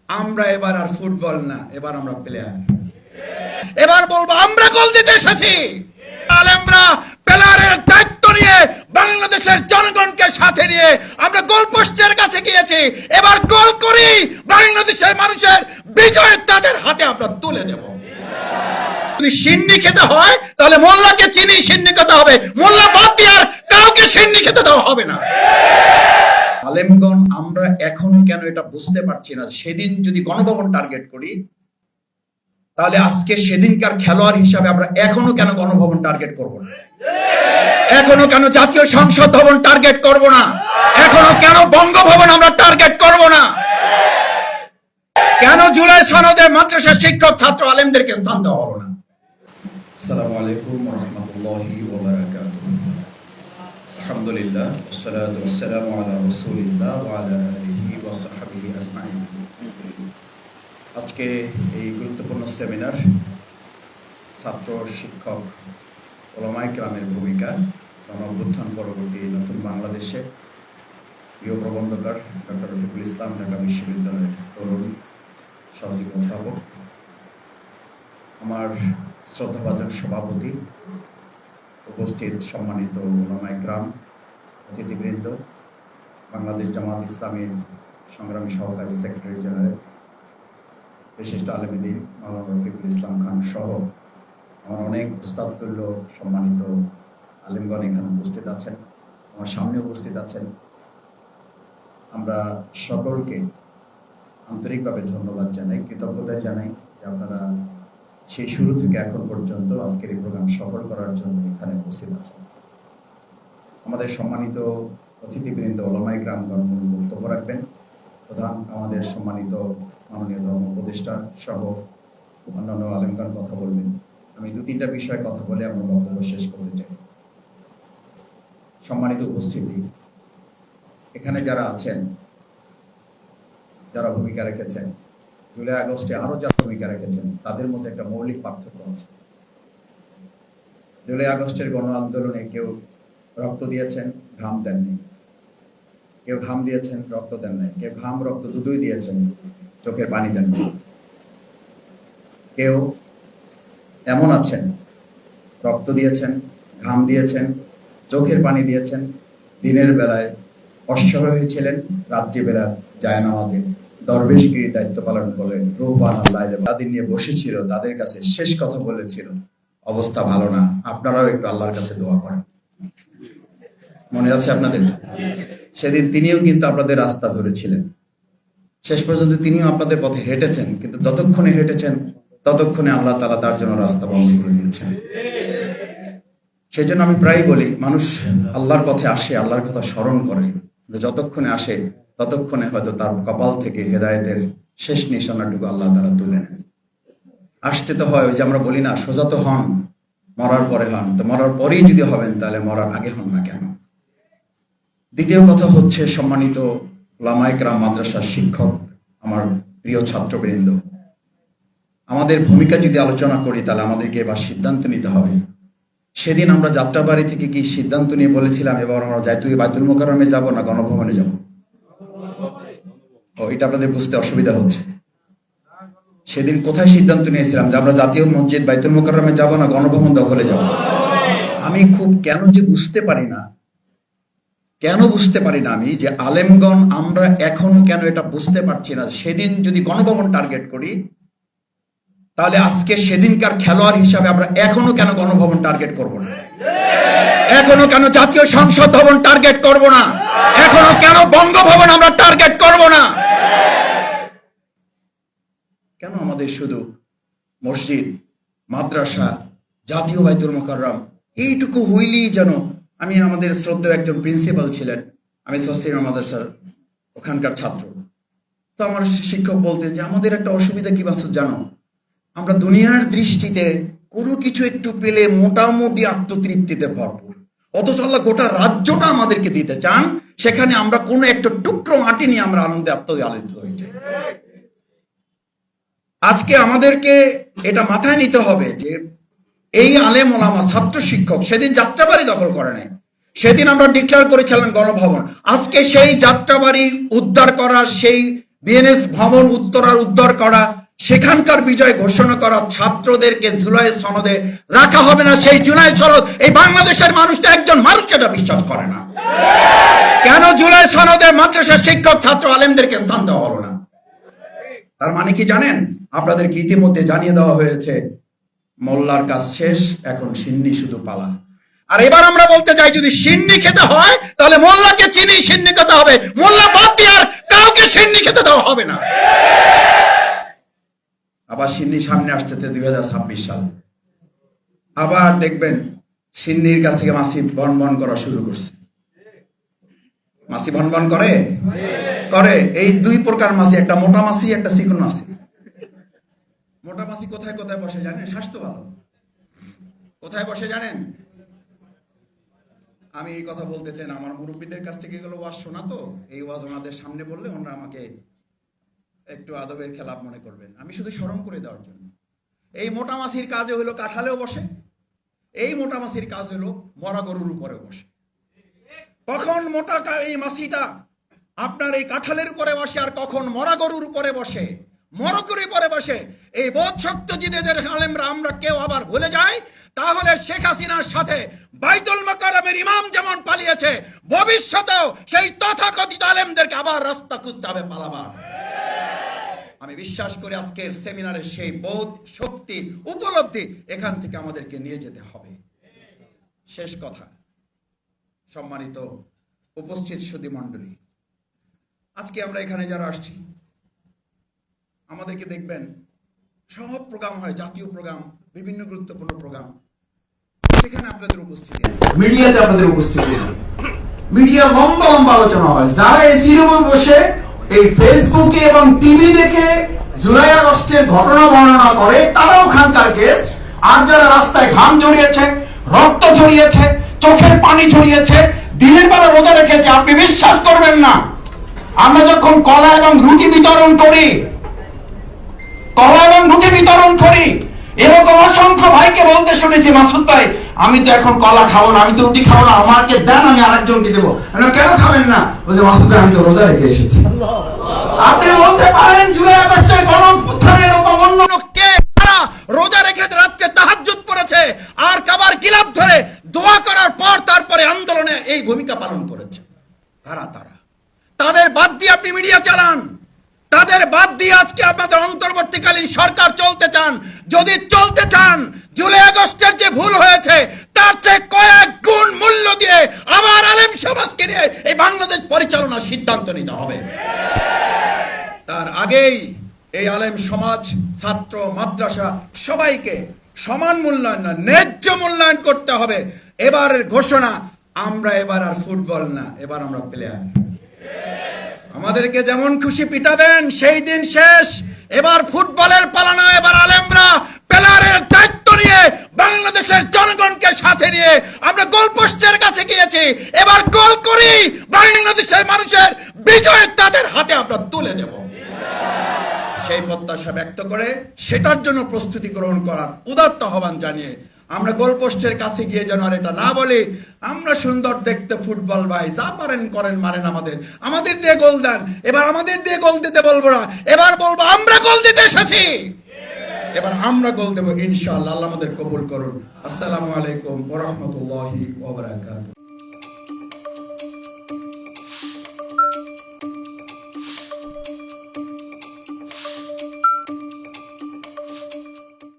আমরা এবার আর ফুটবল না, এবার আমরা প্লেয়ার। এবার বলবো আমরা গোল দিতে এসেছি। আলেমরা প্লেয়ারের দায়িত্ব নিয়ে বাংলাদেশের জনগণকে সাথে নিয়ে আমরা গোল পোস্টের কাছে গিয়েছি। এবার গোল করি, বাংলাদেশের মানুষের বিজয় তাদের হাতে আমরা তুলে দেব। যদি সিন্নি খেতে হয় তাহলে মোল্লাকে চিনি সিন্নি খেতে হবে, মোল্লা বাদ দিয়ে আর কাউকে সিন্নি খেতে দেওয়া হবে না। আলেমগণ আমরা এখন কেন এটা বুঝতে পারছি না, সেদিন যদি গণভবন টার্গেট করি তাহলে আজকে সেদিনকার খেলোয়াড় হিসাবে আমরা এখনো কেন গণভবন টার্গেট করব না, এখনো কেন জাতীয় সংসদ ভবন টার্গেট করব না, এখনো কেন বঙ্গভবন আমরা টার্গেট করব না, কেন জুলাই সনদে মাদ্রাসা শিক্ষক ছাত্র আলেমদেরকে স্থান দেওয়া হলো না। আসসালামু আলাইকুম ওয়া রাহমাতুল্লাহি ওয়া বারাকাতুহু। আলহামদুলিল্লাহ ওয়াসসালাতু ওয়াসসালামু আলা রাসূলিল্লাহ ওয়া আলা আলিহি ওয়া সাহবিহি আজমাইন। আজকে এই গুরুত্বপূর্ণ সেমিনার ছাত্র শিক্ষক ওলামায়ে কেরামের ভূমিকা গণঅভ্যুত্থান পরবর্তী নতুন বাংলাদেশে প্রিয় প্রবন্ধকার ডক্টর রফিকুল ইসলাম ঢাকা বিশ্ববিদ্যালয়ের তরুণ সামাজিক অধ্যাপক, আমার শ্রদ্ধাভাজন সভাপতি, উপস্থিত সম্মানিত ওলামায়ে কেরাম, অতিথিবৃন্দ, বাংলাদেশ জামাত ইসলামীর সংগ্রামী সহকারী সেক্রেটারি জেনারেল, বিশিষ্ট আলেমদ্বীন মাওলানা রফিকুল ইসলাম খান সহ আমার অনেক উস্তাদতুল্য সম্মানিত আলেমগণ এখানে উপস্থিত আছেন, আমার সামনে উপস্থিত আছেন। আমরা সকলকে আন্তরিকভাবে ধন্যবাদ জানাই, কৃতজ্ঞতা জানাই যে আপনারা সেই শুরু থেকে এখন পর্যন্ত আজকের এই প্রোগ্রাম সফল করার জন্য এখানে উপস্থিত আছেন। আমাদের সম্মানিত অতিথিবৃন্দ ওলামায়ে কেরামগণ বক্তব্য রাখবেন। প্রধান আমাদের সম্মানিত মাননীয় ধর্ম উপদেষ্টা সহ অন্যান্য আলেমগণ কথা বলবেন। আমি দু তিনটা বিষয়ে কথা বলে আমার বক্তব্য শেষ করতে চাই। সম্মানিত উপস্থিতি, এখানে যারা আছেন, যারা ভূমিকা রেখেছেন, জুলাই আগস্টে আরো যারা ভূমিকা রেখেছেন, তাদের মধ্যে একটা মৌলিক পার্থক্য আছে। জুলাই আগস্টের গণ আন্দোলনে কেউ রক্ত দিয়েছেন, ঘাম দেননি, কেউ ঘাম দিয়েছেন, রক্ত দেন নাই, কেউ ঘাম রক্ত দুটোই দিয়েছেন, চোখের পানি দেন নাই। কেউ এমন আছেন রক্ত দিয়েছেন, ঘাম দিয়েছেন, চোখের পানি দিয়েছেন, দিনের বেলায় অশ্বারোহী ছিলেন, রাত্রিবেলা জায়নামাজে দরবেশগিরি দায়িত্ব পালন করলেন, রূপবান আল্লাহ তাদের নিয়ে বসেছিল, তাদের কাছে শেষ কথা বলেছিল অবস্থা ভালো না, আপনারাও একটু আল্লাহর কাছে দোয়া করেন। মনে আছে আপনাদের? সেদিন তিনিও কিন্তু আপনাদের রাস্তা ধরেছিলেন, শেষ পর্যন্ত তিনিও আপনাদের পথে হেঁটেছেন, কিন্তু যতক্ষণে হেঁটেছেন ততক্ষণে আল্লাহ তাআলা তার জন্য রাস্তা বন্ধ করে দিয়েছেন। সেই জন্য আমি প্রায় বলি, মানুষ আল্লাহর পথে আসে, আল্লাহর কথা স্মরণ করে, যতক্ষণে আসে ততক্ষণে হয়তো তার কপাল থেকে হেদায়েতের শেষ নিশানাটুকু আল্লাহ তাআলা তুলে নেন। আসতে তো হয়, ওই যে আমরা বলি না, সোজা তো হন, মরার পরে হন। তো মরার পরেই যদি হবেন তাহলে মরার আগে হন না কেন? দ্বিতীয় কথা হচ্ছে, সম্মানিত ওলামায়ে কেরাম, মাদ্রাসার শিক্ষক, আমার প্রিয় ছাত্রবৃন্দ, আমাদের ভূমিকা যদি আলোচনা করি তাহলে আমাদেরকে এবার সিদ্ধান্ত নিতে হবে। সেদিন আমরা যাত্রাবাড়ি থেকে কি সিদ্ধান্ত নিয়ে বলেছিলাম এবার আমরা বাইতুল মোকাররমে যাব না গণভবনে যাব? এটা আপনাদের বুঝতে অসুবিধা হচ্ছে। সেদিন কোথায় সিদ্ধান্ত নিয়েছিলাম যে আমরা জাতীয় মসজিদ বাইতুল মোকাররমে যাব না গণভবন দখলে যাব? আমি খুব কেন বুঝতে পারি না আমি যে আলেমগণ আমরা এখন কেন এটা বুঝতে পারছি না, সেদিন যদি গণভবন টার্গেট করি তাহলে আজকে সেদিনকার খেলোয়াড় হিসাবে আমরা এখনো কেন গণভবন টার্গেট করব না, এখনো কেন জাতীয় সংসদ ভবন টার্গেট করব না, এখনো কেন বঙ্গভবন আমরা টার্গেট করব না? কেন আমাদের শুধু মসজিদ, মাদ্রাসা, জাতীয় বাইতুল মোকাররম এইটুকু হইলেই যেন, আমি আমাদের শ্রদ্ধেয় একজন প্রিন্সিপাল ছিলেন, আমি সস্তিনা মাদ্রাসার ওখানকার ছাত্র, তো আমার শিক্ষক বলতেন যে আমাদের একটা অসুবিধা কি বাসু জানো, আমরা দুনিয়ার দৃষ্টিতে কোনো কিছু একটু পেলে মোটামুটি আত্মতৃপ্তিতে ভরপুর, অথচ আল্লাহ গোটা রাজ্যটা আমাদেরকে দিতে চান, সেখানে আমরা কোনো একটা টুকরো মাটি নিয়ে আমরা আনন্দে আত্মদালিত হয়ে যাই। আজকে আমাদেরকে এটা মাথায় নিতে হবে যে এই আলেম ওলামা ছাত্র শিক্ষক সেদিন যাত্রাবাড়ি দখল করে নাই, সেদিন আমরা ডিক্লেয়ার করেছিলাম গণভবন। আজকে সেই যাত্রাবাড়ি উদ্ধার করার, সেই বিএনএস ভবন উত্তরার উদ্ধার করা, সেখানকার বিজয় ঘোষণা করা, ছাত্রদেরকে জুলাই সনদে রাখা হবে না, সেই জুলাই সনদ এই বাংলাদেশের মানুষটা একজন মানুষ এটা বিশ্বাস করে না। কেন জুলাই সনদে মাদ্রাসার শিক্ষক ছাত্র আলেমদেরকে স্থান দেওয়া হলো না? তার মানে কি জানেন? আপনাদেরকে ইতিমধ্যে জানিয়ে দেওয়া হয়েছে মোল্লার কাজ শেষ, এখন সিন্নি শুধু পালা। আর এবার আমরা বলতে চাই, যদি সিন্নি খেতে হয় তাহলে মোল্লাকে চিনি সিন্নি খেতে হবে, মোল্লা বাদ দিয়ে আর কাউকে সিন্নি খেতে দেওয়া হবে না। আবার সিন্নি সামনে আসছে 2026 সাল, আবার দেখবেন সিন্নির কাছে মাসি বনবন করা শুরু করছে। মাসি বনবন করে করে এই দুই প্রকার মাসি, একটা মোটা মাসি, একটা চিকন মাসি। মোটা মাসি কোথায় কোথায় বসে জানেন? স্বাস্থ্য ভালো কোথায় বসে জানেন? আমি এই কথা বলতেছেন, আমার মুরব্বীদের কাছ থেকে এগুলো ওয়াজ শোনা, তো এই ওয়াজ ওনাদের সামনে বললে ওনারা আমাকে একটু আদবের খেলাপ মনে করবেন। আমি শুধু স্মরণ করে দেওয়ার জন্য। এই মোটা মাছির কাজ হলো কাঁঠালেও বসে, এই মোটা মাছির কাজ হলো মরা গরুর উপরে বসে। কখন মোটা এই মাছিটা আপনার এই কাঁঠালের উপরে বসে আর কখন মরা গরুর উপরে বসে, মরকুরি পরে বসে, এই বোধ শক্তিদের আলেমরা আমরা কেউ আবার ভুলে যাই, তাহলে শেখ হাসিনার সাথে বাইতুল মোকাররমের ইমাম যেমন পালিয়েছে, ভবিষ্যতেও সেই তথাকথিত আলেমদেরকে আবার রাস্তা খুঁজতে হবে পালাবার। আমি বিশ্বাস করি আজকের সেমিনারের সেই বোধ শক্তি উপলব্ধি এখান থেকে আমাদেরকে নিয়ে যেতে হবে। শেষ কথা, সম্মানিত উপস্থিত সুধী মণ্ডলী, আজকে আমরা এখানে যারা আসছি, আমাদেরকে দেখবেন সব প্রোগ্রাম হয়, জাতীয় প্রোগ্রাম, বিভিন্ন গুরুত্বপূর্ণ প্রোগ্রাম, সেখানে আপনাদের উপস্থিতি, মিডিয়াতে আপনাদের উপস্থিতি, মিডিয়া লম্বা লম্বা আলোচনা হয়। যারা এসি রুমে বসে এই ফেসবুকে এবং টিভি দেখে জুলাই আগস্টের ঘটনা বর্ণনা করে, তারাও খানকার গেস্ট। আর যারা রাস্তায় ঘাম ঝরিয়েছে, রক্ত ঝরিয়েছে, চোখের পানি ঝরিয়েছে, দিনের বেলা রোজা রেখেছে, আপনি বিশ্বাস করবেন না, আমরা যখন কলা এবং রুটি বিতরণ করি, এরকম অসংখ্য ভাইকে বলতে শুনেছি, মাসুদ ভাই আমি তো এখন কলা খাবো না, আমি তো রুটি খাবো না, আমাকে দেন, আমি আরেকজনকে দেবো। কেন খাবেন না? বলছে মাসুদ ভাই আমি তো রোজা রেখে এসেছি। আপনি বলতে পারেন জুলাই আগস্টের গণঅভ্যুত্থানের এরকম অন্য কে কারা রোজা রেখে রাতকে তাহাজ্জুদ পড়েছে আর কাবার গিলাফ ধরে দোয়া করার পর তারপরে আন্দোলনে এই ভূমিকা পালন করেছে? তারা তাদের বাদ দিয়ে আপনি মিডিয়া চালান, তাদের বাদ দিয়ে আজকে আপনাদের অন্তর্বর্তীকালীন সরকার চলতে চান। যদি চলতে চান, জুলাই আগস্টের যে ভুল হয়েছে তার চেয়ে কয়েক গুণ মূল্য দিয়ে আমার আলেম সমাজকে নিয়ে এই বাংলাদেশ পরিচালনার সিদ্ধান্ত নিতে হবে। তার আগেই এই আলেম সমাজ, ছাত্র, মাদ্রাসা সবাইকে সমান মূল্যায়ন না, ন্যায্য মূল্যায়ন করতে হবে। এবারের ঘোষণা, আমরা এবার আর ফুটবল না, এবার আমরা প্লেয়ার। আমাদেরকে যেমন খুশি পিটাবেন, সেই দিন শেষ। এবার ফুটবলের পালা না, এবার আলেমরা প্লেয়ারের দায়িত্ব নিয়ে বাংলাদেশের জনগণকে সাথে নিয়ে আমরা গোলপোস্টের কাছে গিয়েছি, এবার গোল করি, বাংলাদেশের মানুষের বিজয় তাদের হাতে আমরা তুলে দেব। সেই প্রত্যাশা ব্যক্ত করে সেটার জন্য প্রস্তুতি গ্রহণ করার উদাত্ত আহ্বান জানিয়ে আমরা গোলপোস্টের কাছে গিয়ে যেন আর এটা না বলি আমরা সুন্দর দেখতে ফুটবল ভাই, যা পারেন করেন, মারেন আমাদের দিয়ে গোল দেন। এবার আমাদের দিয়ে গোল দিতে বলবো না, এবার বলবো আমরা গোল দিতে এসেছি, এবার আমরা গোল দেবো ইনশাআল্লাহ। আল্লাহ আমাদের কবুল করুন। আসসালামু আলাইকুম ওয়া রাহমাতুল্লাহি ওয়া বারাকাতুহু।